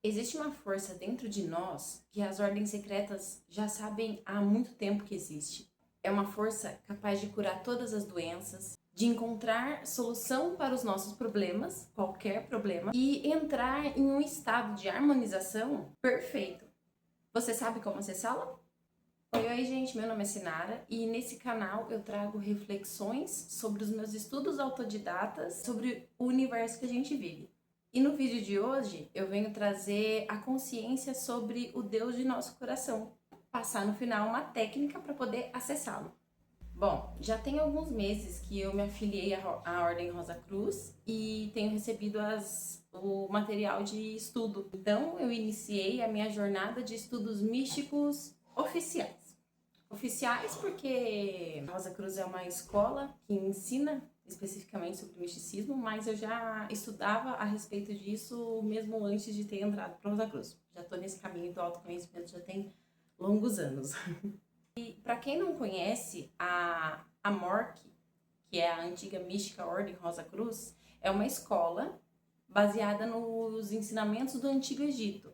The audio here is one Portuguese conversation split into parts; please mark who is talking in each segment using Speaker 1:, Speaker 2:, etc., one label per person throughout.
Speaker 1: Existe uma força dentro de nós que as ordens secretas já sabem há muito tempo que existe. É uma força capaz de curar todas as doenças, de encontrar solução para os nossos problemas, qualquer problema, e entrar em um estado de harmonização perfeito. Você sabe como acessá-la? Oi, gente, meu nome é Sinara e nesse canal eu trago reflexões sobre os meus estudos autodidatas sobre o universo que a gente vive. E no vídeo de hoje eu venho trazer a consciência sobre o Deus de nosso coração, passar no final uma técnica para poder acessá-lo. Bom, já tem alguns meses que eu me afiliei à Ordem Rosa Cruz e tenho recebido o material de estudo. Então eu iniciei a minha jornada de estudos místicos oficiais. Oficiais porque a Rosa Cruz é uma escola que ensina especificamente sobre misticismo, mas eu já estudava a respeito disso mesmo antes de ter entrado para a Rosa Cruz. Já estou nesse caminho do autoconhecimento já tem longos anos. E para quem não conhece, a MORC, que é a antiga mística Ordem Rosa Cruz, é uma escola baseada nos ensinamentos do Antigo Egito.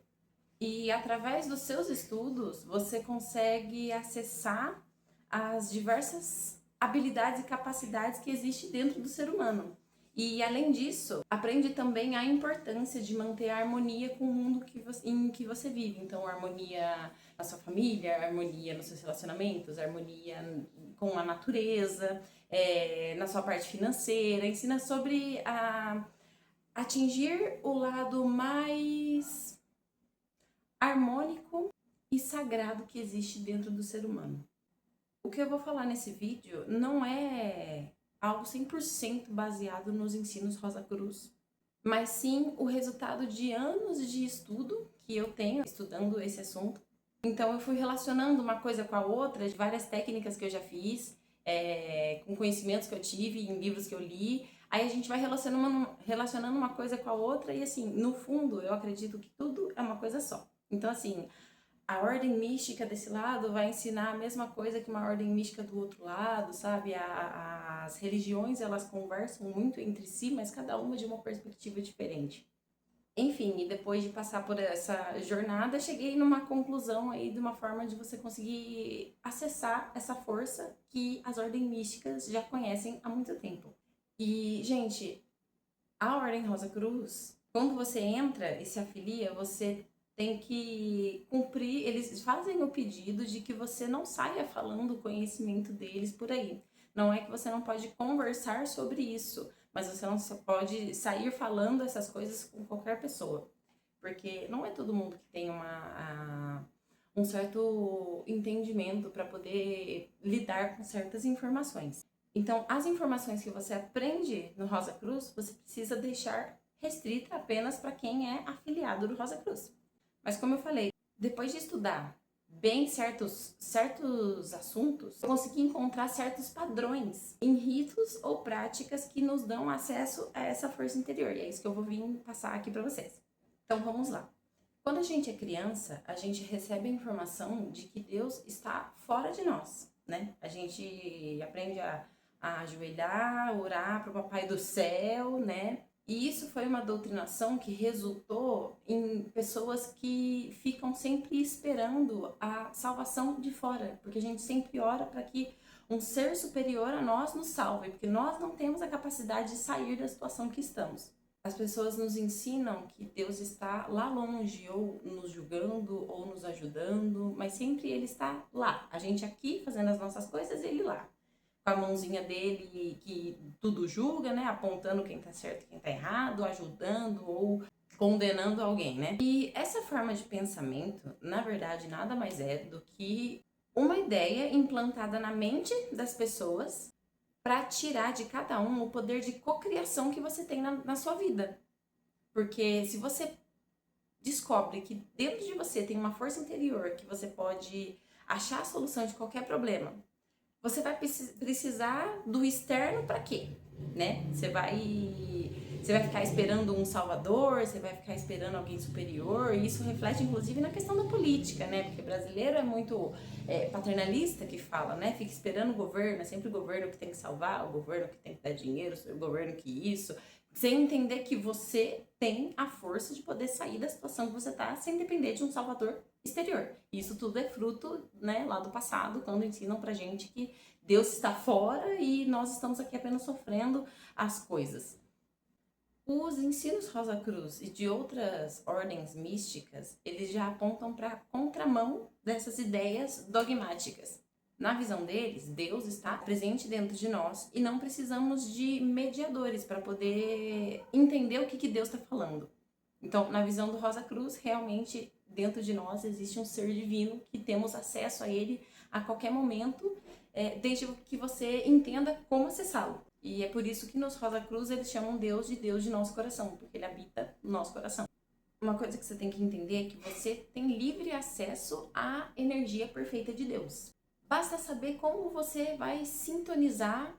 Speaker 1: E através dos seus estudos, você consegue acessar as diversas habilidades e capacidades que existem dentro do ser humano. E além disso, aprende também a importância de manter a harmonia com o mundo em que você vive. Então, harmonia na sua família, harmonia nos seus relacionamentos, harmonia com a natureza, na sua parte financeira. Ensina sobre atingir o lado mais harmônico e sagrado que existe dentro do ser humano. O que eu vou falar nesse vídeo não é algo 100% baseado nos ensinos Rosa Cruz, mas sim o resultado de anos de estudo que eu tenho estudando esse assunto. Então eu fui relacionando uma coisa com a outra, de várias técnicas que eu já fiz, com conhecimentos que eu tive, em livros que eu li. Aí a gente vai relacionando uma coisa com a outra e assim, no fundo eu acredito que tudo é uma coisa só. Então assim, a ordem mística desse lado vai ensinar a mesma coisa que uma ordem mística do outro lado, sabe? As religiões, elas conversam muito entre si, mas cada uma de uma perspectiva diferente. Enfim, e depois de passar por essa jornada, cheguei numa conclusão aí de uma forma de você conseguir acessar essa força que as ordens místicas já conhecem há muito tempo. E, gente, a Ordem Rosa Cruz, quando você entra e se afilia, você tem que cumprir, eles fazem o pedido de que você não saia falando o conhecimento deles por aí. Não é que você não pode conversar sobre isso, mas você não pode sair falando essas coisas com qualquer pessoa. Porque não é todo mundo que tem um certo entendimento para poder lidar com certas informações. Então, as informações que você aprende no Rosa Cruz, você precisa deixar restrita apenas para quem é afiliado do Rosa Cruz. Mas como eu falei, depois de estudar bem certos assuntos, eu consegui encontrar certos padrões em ritos ou práticas que nos dão acesso a essa força interior. E é isso que eu vou vir passar aqui para vocês. Então vamos lá. Quando a gente é criança, a gente recebe a informação de que Deus está fora de nós, né? A gente aprende a ajoelhar, orar para o Papai do Céu, né? E isso foi uma doutrinação que resultou em pessoas que ficam sempre esperando a salvação de fora, porque a gente sempre ora para que um ser superior a nós nos salve, porque nós não temos a capacidade de sair da situação que estamos. As pessoas nos ensinam que Deus está lá longe, ou nos julgando, ou nos ajudando, mas sempre Ele está lá. A gente aqui fazendo as nossas coisas, Ele lá. Com a mãozinha dele que tudo julga, né? Apontando quem tá certo e quem tá errado, ajudando ou condenando alguém, né? E essa forma de pensamento, na verdade, nada mais é do que uma ideia implantada na mente das pessoas para tirar de cada um o poder de cocriação que você tem na sua vida. Porque se você descobre que dentro de você tem uma força interior que você pode achar a solução de qualquer problema, você vai precisar do externo para quê? Né? Você vai ficar esperando um salvador, você vai ficar esperando alguém superior, e isso reflete inclusive na questão da política, né? Porque brasileiro é muito paternalista que fala, né? Fica esperando o governo, é sempre o governo que tem que salvar, o governo que tem que dar dinheiro, o governo que isso, Você entender que você tem a força de poder sair da situação que você tá sem depender de um salvador exterior. Isso tudo é fruto, né, lá do passado, quando ensinam pra gente que Deus está fora e nós estamos aqui apenas sofrendo as coisas. Os ensinos Rosa Cruz e de outras ordens místicas, eles já apontam para a contramão dessas ideias dogmáticas. Na visão deles, Deus está presente dentro de nós e não precisamos de mediadores para poder entender o que Deus está falando. Então, na visão do Rosa Cruz, realmente dentro de nós existe um ser divino que temos acesso a ele a qualquer momento, desde que você entenda como acessá-lo. E é por isso que nos Rosa Cruz eles chamam Deus de nosso coração, porque ele habita no nosso coração. Uma coisa que você tem que entender é que você tem livre acesso à energia perfeita de Deus. Basta saber como você vai sintonizar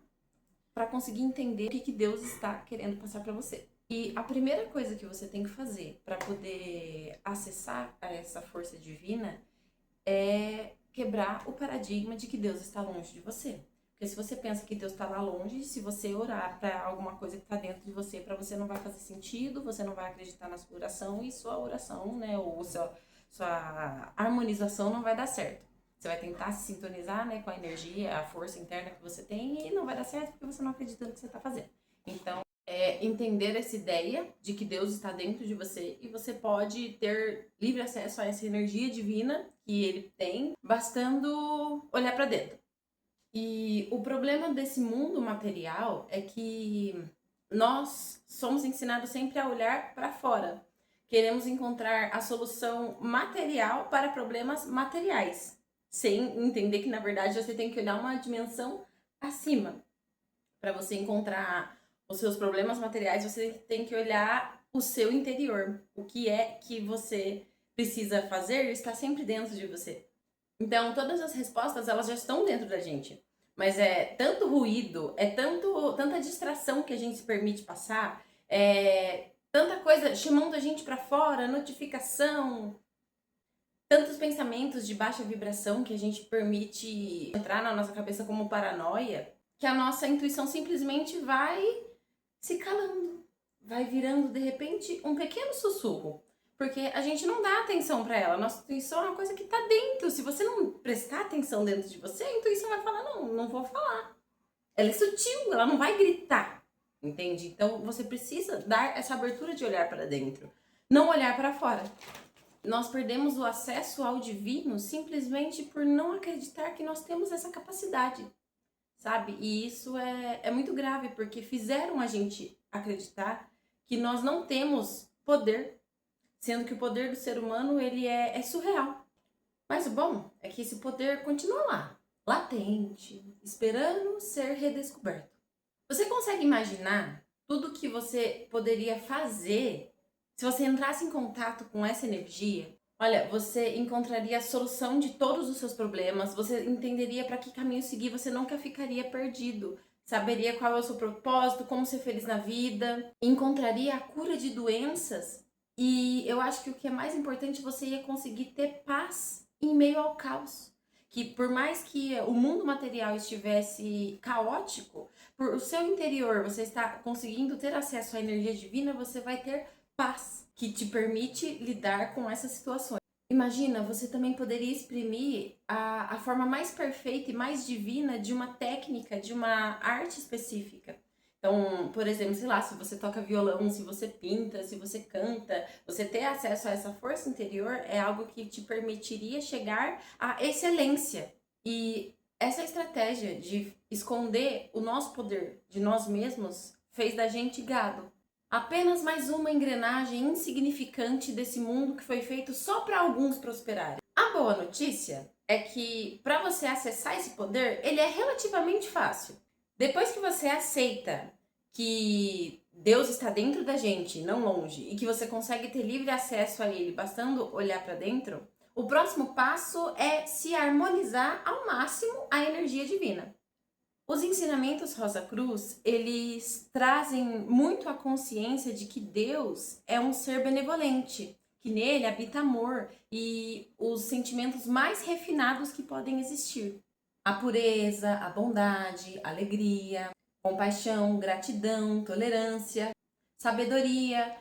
Speaker 1: para conseguir entender o que Deus está querendo passar para você. E a primeira coisa que você tem que fazer para poder acessar a essa força divina é quebrar o paradigma de que Deus está longe de você. Porque se você pensa que Deus está lá longe, se você orar para alguma coisa que está dentro de você, para você não vai fazer sentido, você não vai acreditar na sua oração e sua oração, né, ou sua harmonização não vai dar certo. Você vai tentar se sintonizar, né, com a energia, a força interna que você tem e não vai dar certo porque você não acredita no que você está fazendo. Então, entender essa ideia de que Deus está dentro de você e você pode ter livre acesso a essa energia divina que ele tem, bastando olhar para dentro. E o problema desse mundo material é que nós somos ensinados sempre a olhar para fora. Queremos encontrar a solução material para problemas materiais, sem entender que, na verdade, você tem que olhar uma dimensão acima. Para você encontrar os seus problemas materiais, você tem que olhar o seu interior. O que é que você precisa fazer está sempre dentro de você. Então, todas as respostas, elas já estão dentro da gente. Mas é tanto ruído, tanta distração que a gente se permite passar, tanta coisa chamando a gente para fora, notificação, tantos pensamentos de baixa vibração que a gente permite entrar na nossa cabeça como paranoia, que a nossa intuição simplesmente vai se calando, vai virando de repente um pequeno sussurro, porque a gente não dá atenção para ela. Nossa intuição é uma coisa que tá dentro. Se você não prestar atenção dentro de você, a intuição vai falar: não vou falar. Ela é sutil, ela não vai gritar, entende? Então você precisa dar essa abertura de olhar para dentro, não olhar para fora. Nós perdemos o acesso ao divino simplesmente por não acreditar que nós temos essa capacidade, sabe? E isso é muito grave, porque fizeram a gente acreditar que nós não temos poder, sendo que o poder do ser humano ele é surreal. Mas o bom é que esse poder continua lá, latente, esperando ser redescoberto. Você consegue imaginar tudo que você poderia fazer se você entrasse em contato com essa energia? Olha, você encontraria a solução de todos os seus problemas, você entenderia para que caminho seguir, você nunca ficaria perdido, saberia qual é o seu propósito, como ser feliz na vida, encontraria a cura de doenças e eu acho que o que é mais importante, você ia conseguir ter paz em meio ao caos. Que por mais que o mundo material estivesse caótico, por o seu interior você está conseguindo ter acesso à energia divina, você vai ter paz, que te permite lidar com essas situações. Imagina, você também poderia exprimir a forma mais perfeita e mais divina de uma técnica, de uma arte específica. Então, por exemplo, sei lá, se você toca violão, se você pinta, se você canta, você ter acesso a essa força interior é algo que te permitiria chegar à excelência. E essa estratégia de esconder o nosso poder de nós mesmos fez da gente gado. Apenas mais uma engrenagem insignificante desse mundo que foi feito só para alguns prosperarem. A boa notícia é que para você acessar esse poder, ele é relativamente fácil. Depois que você aceita que Deus está dentro da gente, não longe, e que você consegue ter livre acesso a ele, bastando olhar para dentro, o próximo passo é se harmonizar ao máximo a energia divina. Os ensinamentos Rosa Cruz, eles trazem muito a consciência de que Deus é um ser benevolente, que nele habita amor e os sentimentos mais refinados que podem existir. A pureza, a bondade, a alegria, compaixão, gratidão, tolerância. sabedoria,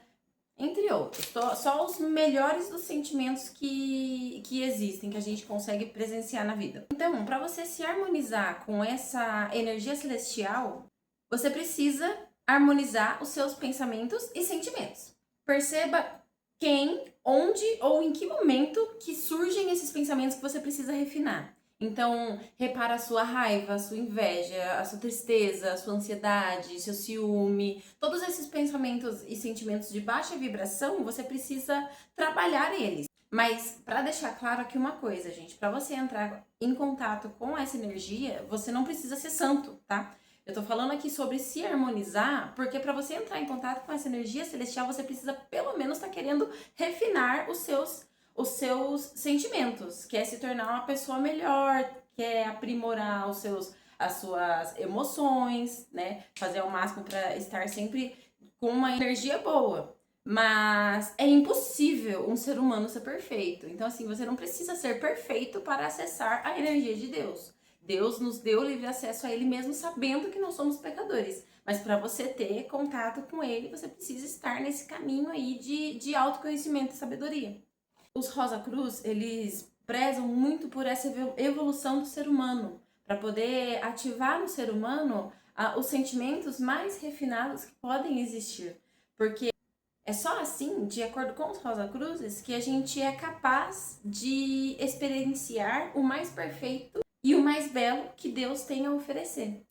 Speaker 1: entre outros. Só os melhores dos sentimentos que existem, que a gente consegue presenciar na vida. Então, para você se harmonizar com essa energia celestial, você precisa harmonizar os seus pensamentos e sentimentos. Perceba quem, onde ou em que momento que surgem esses pensamentos que você precisa refinar. Então, repara a sua raiva, a sua inveja, a sua tristeza, a sua ansiedade, seu ciúme. Todos esses pensamentos e sentimentos de baixa vibração, você precisa trabalhar eles. Mas, para deixar claro aqui uma coisa, gente, para você entrar em contato com essa energia, você não precisa ser santo, tá? Eu tô falando aqui sobre se harmonizar, porque para você entrar em contato com essa energia celestial, você precisa pelo menos estar querendo refinar os seus sentimentos, quer se tornar uma pessoa melhor, quer aprimorar as suas emoções, né? Fazer ao máximo para estar sempre com uma energia boa. Mas é impossível um ser humano ser perfeito. Então, assim, você não precisa ser perfeito para acessar a energia de Deus. Deus nos deu livre acesso a Ele mesmo sabendo que nós somos pecadores. Mas para você ter contato com Ele, você precisa estar nesse caminho aí de autoconhecimento e sabedoria. Os Rosa Cruz, eles prezam muito por essa evolução do ser humano, para poder ativar no ser humano os sentimentos mais refinados que podem existir. Porque é só assim, de acordo com os Rosa Cruzes, que a gente é capaz de experienciar o mais perfeito e o mais belo que Deus tem a oferecer.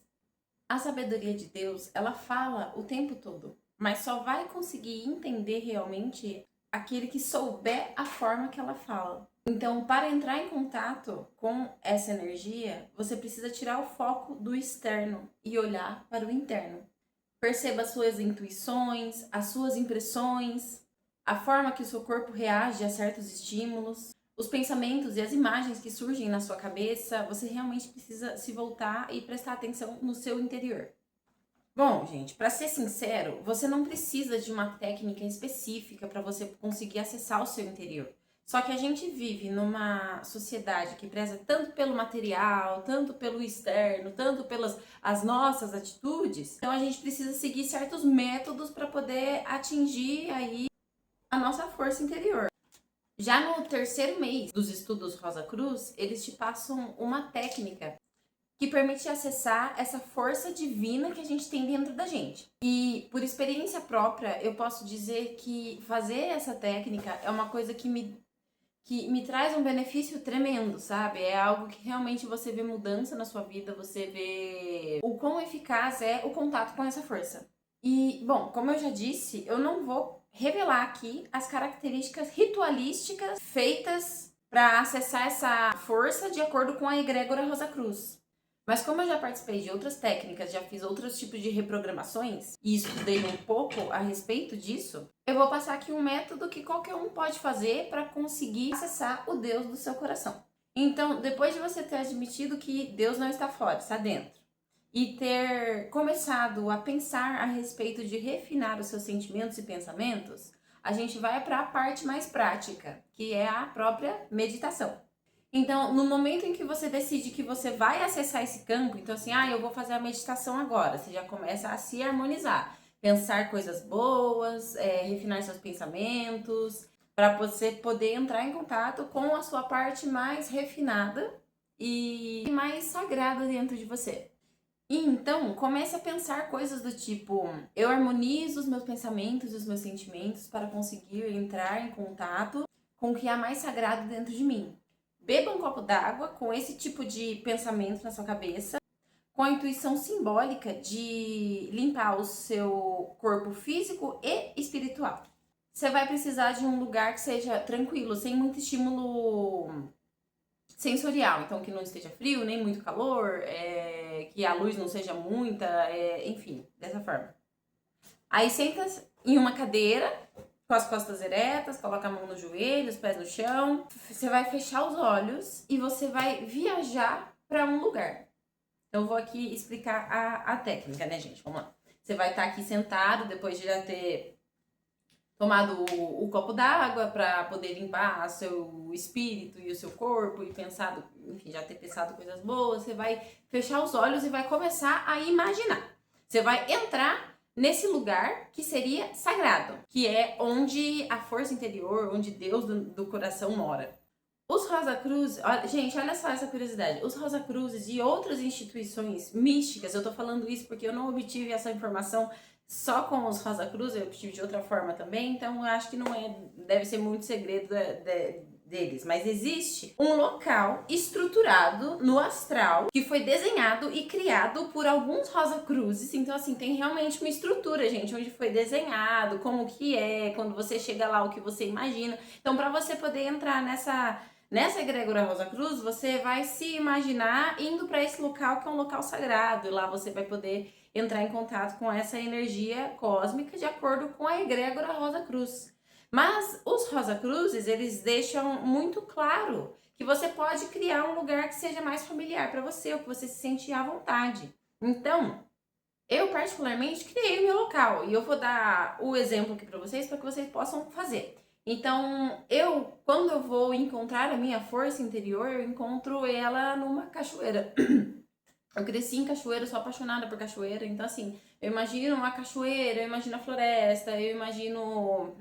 Speaker 1: A sabedoria de Deus, ela fala o tempo todo, mas só vai conseguir entender realmente aquele que souber a forma que ela fala. Então, para entrar em contato com essa energia, você precisa tirar o foco do externo e olhar para o interno. Perceba as suas intuições, as suas impressões, a forma que o seu corpo reage a certos estímulos, os pensamentos e as imagens que surgem na sua cabeça. Você realmente precisa se voltar e prestar atenção no seu interior. Bom, gente, para ser sincero, você não precisa de uma técnica específica para você conseguir acessar o seu interior. Só que a gente vive numa sociedade que preza tanto pelo material, tanto pelo externo, tanto pelas as nossas atitudes. Então a gente precisa seguir certos métodos para poder atingir aí a nossa força interior. Já no terceiro mês dos estudos Rosa Cruz, eles te passam uma técnica que permite acessar essa força divina que a gente tem dentro da gente. E por experiência própria, eu posso dizer que fazer essa técnica é uma coisa que me traz um benefício tremendo, sabe? É algo que realmente você vê mudança na sua vida, você vê o quão eficaz é o contato com essa força. E, bom, como eu já disse, eu não vou revelar aqui as características ritualísticas feitas para acessar essa força de acordo com a egrégora Rosa Cruz. Mas como eu já participei de outras técnicas, já fiz outros tipos de reprogramações e estudei um pouco a respeito disso, eu vou passar aqui um método que qualquer um pode fazer para conseguir acessar o Deus do seu coração. Então, depois de você ter admitido que Deus não está fora, está dentro, e ter começado a pensar a respeito de refinar os seus sentimentos e pensamentos, a gente vai para a parte mais prática, que é a própria meditação. Então, no momento em que você decide que você vai acessar esse campo, então assim, eu vou fazer a meditação agora, você já começa a se harmonizar, pensar coisas boas, refinar seus pensamentos, para você poder entrar em contato com a sua parte mais refinada e mais sagrada dentro de você. E então, comece a pensar coisas do tipo, eu harmonizo os meus pensamentos e os meus sentimentos para conseguir entrar em contato com o que há mais sagrado dentro de mim. Beba um copo d'água com esse tipo de pensamento na sua cabeça, com a intuição simbólica de limpar o seu corpo físico e espiritual. Você vai precisar de um lugar que seja tranquilo, sem muito estímulo sensorial, então que não esteja frio, nem muito calor, que a luz não seja muita, enfim, dessa forma. Aí senta em uma cadeira, com as costas eretas, coloca a mão no joelho, os pés no chão. Você vai fechar os olhos e você vai viajar para um lugar. Então, eu vou aqui explicar a técnica, né, gente? Vamos lá. Você vai estar aqui sentado, depois de já ter tomado o copo d'água para poder limpar seu espírito e o seu corpo e pensado, enfim, já ter pensado coisas boas. Você vai fechar os olhos e vai começar a imaginar. Você vai entrar nesse lugar que seria sagrado, que é onde a força interior, onde Deus do coração mora. Os Rosa Cruz, gente, olha só essa curiosidade. Os Rosa Cruzes e outras instituições místicas, eu tô falando isso porque eu não obtive essa informação só com os Rosa Cruz, eu obtive de outra forma também, então eu acho que não deve ser muito segredo deles, mas existe um local estruturado no astral que foi desenhado e criado por alguns Rosa Cruzes. Então, assim, tem realmente uma estrutura, gente, onde foi desenhado, como que é, quando você chega lá, o que você imagina. Então, para você poder entrar nessa egrégora Rosa Cruz, você vai se imaginar indo para esse local que é um local sagrado, e lá você vai poder entrar em contato com essa energia cósmica de acordo com a egrégora Rosa Cruz. Mas os Rosa Cruzes, eles deixam muito claro que você pode criar um lugar que seja mais familiar para você, ou que você se sente à vontade. Então, eu particularmente criei o meu local e eu vou dar o exemplo aqui para vocês para que vocês possam fazer. Então, quando eu vou encontrar a minha força interior, eu encontro ela numa cachoeira. Eu cresci em cachoeira, sou apaixonada por cachoeira, então assim, eu imagino uma cachoeira, eu imagino a floresta, eu imagino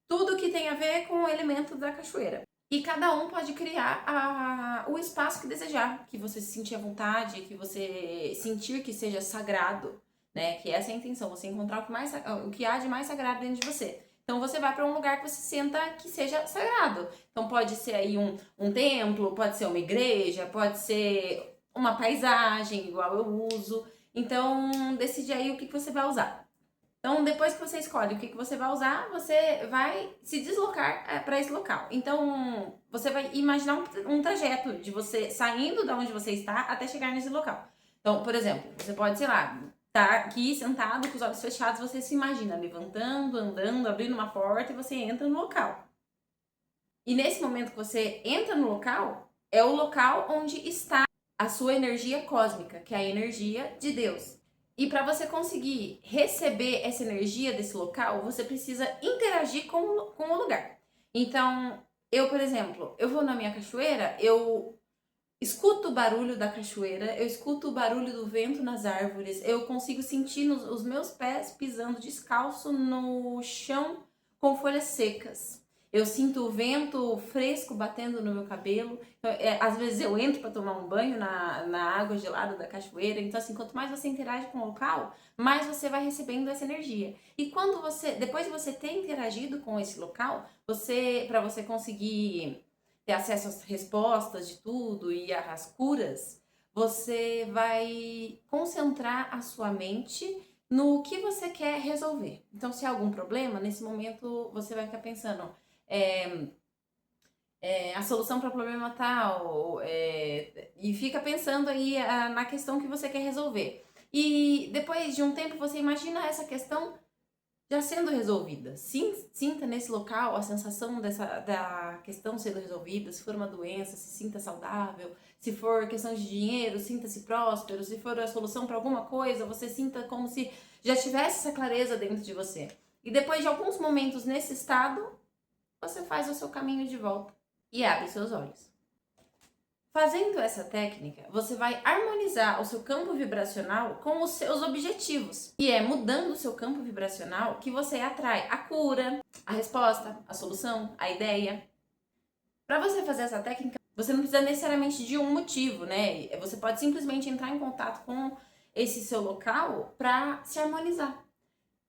Speaker 1: tudo que tem a ver com o elemento da cachoeira. E cada um pode criar o espaço que desejar, que você se sentir à vontade, que você sentir que seja sagrado, né? Que essa é a intenção, você encontrar o que há de mais sagrado dentro de você. Então você vai para um lugar que você senta que seja sagrado. Então pode ser aí um templo, pode ser uma igreja, pode ser uma paisagem, igual eu uso. Então decide aí o que você vai usar. Então, depois que você escolhe o que você vai usar, você vai se deslocar para esse local. Então, você vai imaginar um trajeto de você saindo da onde você está até chegar nesse local. Então, por exemplo, você pode, sei lá, estar aqui sentado com os olhos fechados, você se imagina levantando, andando, abrindo uma porta e você entra no local. E nesse momento que você entra no local, é o local onde está a sua energia cósmica, que é a energia de Deus. E para você conseguir receber essa energia desse local, você precisa interagir com o lugar. Então, por exemplo, eu vou na minha cachoeira, eu escuto o barulho da cachoeira, eu escuto o barulho do vento nas árvores, eu consigo sentir os meus pés pisando descalço no chão com folhas secas. Eu sinto o vento fresco batendo no meu cabelo. Então, às vezes eu entro para tomar um banho na água gelada da cachoeira. Então, assim, quanto mais você interage com o local, mais você vai recebendo essa energia. E depois de você ter interagido com esse local, para você conseguir ter acesso às respostas de tudo e às curas, você vai concentrar a sua mente no que você quer resolver. Então, se há algum problema, nesse momento você vai ficar pensando a solução para o problema tal, e fica pensando aí na questão que você quer resolver. E depois de um tempo você imagina essa questão já sendo resolvida. Sinta nesse local a sensação da questão sendo resolvida. Se for uma doença, se sinta saudável. Se for questão de dinheiro, sinta-se próspero. Se for a solução para alguma coisa, você sinta como se já tivesse essa clareza dentro de você. E depois de alguns momentos nesse estado, você faz o seu caminho de volta e abre seus olhos. Fazendo essa técnica, você vai harmonizar o seu campo vibracional com os seus objetivos. E é mudando o seu campo vibracional que você atrai a cura, a resposta, a solução, a ideia. Para você fazer essa técnica, você não precisa necessariamente de um motivo, né? Você pode simplesmente entrar em contato com esse seu local para se harmonizar,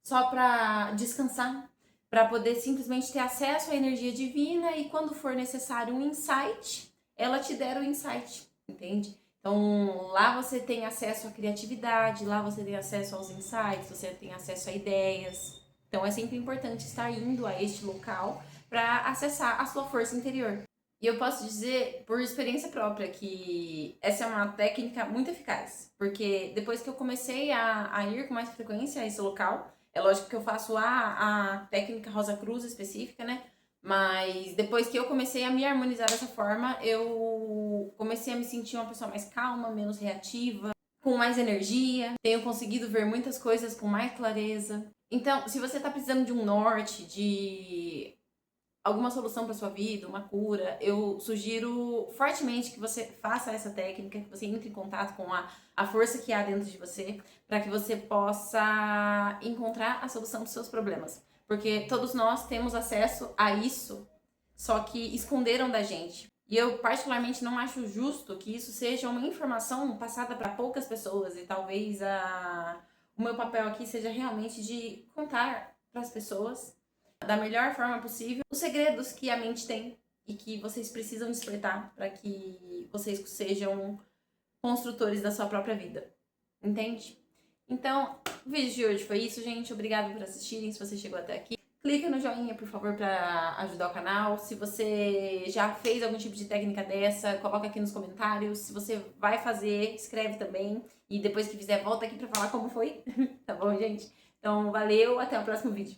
Speaker 1: só para descansar, para poder simplesmente ter acesso à energia divina e quando for necessário um insight, ela te der o insight, entende? Então, lá você tem acesso à criatividade, lá você tem acesso aos insights, você tem acesso a ideias. Então, é sempre importante estar indo a este local para acessar a sua força interior. E eu posso dizer, por experiência própria, que essa é uma técnica muito eficaz. Porque depois que eu comecei a ir com mais frequência a esse local, é lógico que eu faço a técnica Rosa Cruz específica, né? Mas depois que eu comecei a me harmonizar dessa forma, eu comecei a me sentir uma pessoa mais calma, menos reativa, com mais energia. Tenho conseguido ver muitas coisas com mais clareza. Então, se você tá precisando de um norte, de alguma solução para sua vida, uma cura, eu sugiro fortemente que você faça essa técnica, que você entre em contato com a força que há dentro de você, para que você possa encontrar a solução dos seus problemas. Porque todos nós temos acesso a isso, só que esconderam da gente. E eu particularmente não acho justo que isso seja uma informação passada para poucas pessoas, e talvez o meu papel aqui seja realmente de contar para as pessoas da melhor forma possível os segredos que a mente tem e que vocês precisam despertar para que vocês sejam construtores da sua própria vida. Entende? Então, o vídeo de hoje foi isso, gente. Obrigada por assistirem, se você chegou até aqui. Clica no joinha, por favor, para ajudar o canal. Se você já fez algum tipo de técnica dessa, coloca aqui nos comentários. Se você vai fazer, escreve também. E depois que fizer, volta aqui para falar como foi. Tá bom, gente? Então, valeu, até o próximo vídeo.